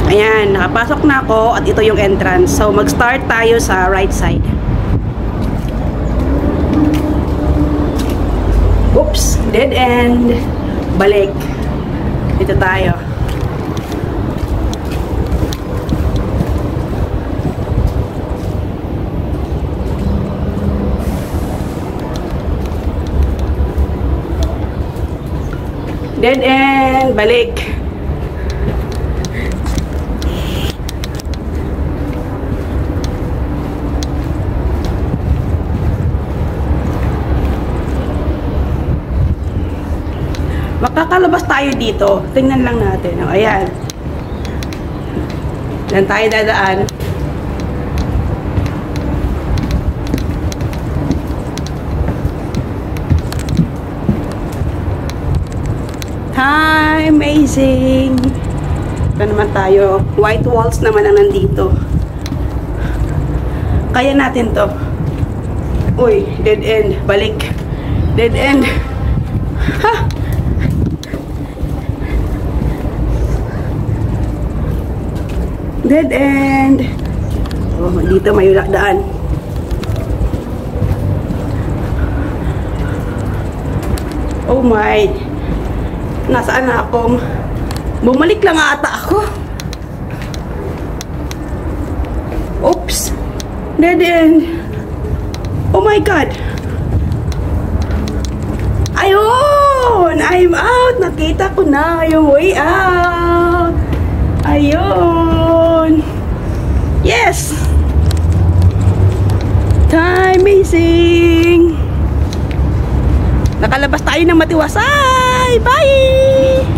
Ayan, nakapasok na ako at ito yung entrance. So, mag-start tayo sa right side. Oops, dead end. Balik. Dito tayo. Dead end. Balik. Makakalabas tayo dito. Tingnan lang natin. O, ayan. Diyan tayo dadaan. Hi! Amazing! Ito naman tayo. White walls naman ang nandito. Kaya natin to. Uy, dead end. Balik. Dead end. Ha! Dead end. Oh, dito may daan. Oh my. Nasaan na ako? Bumalik lang ata ako. Oops. Dead end. Oh my God. Ayun! I'm out! Nakita ko na yung way out. Ayun! Yes! Amazing! Nakalabas tayo ng matiwasay! Bye!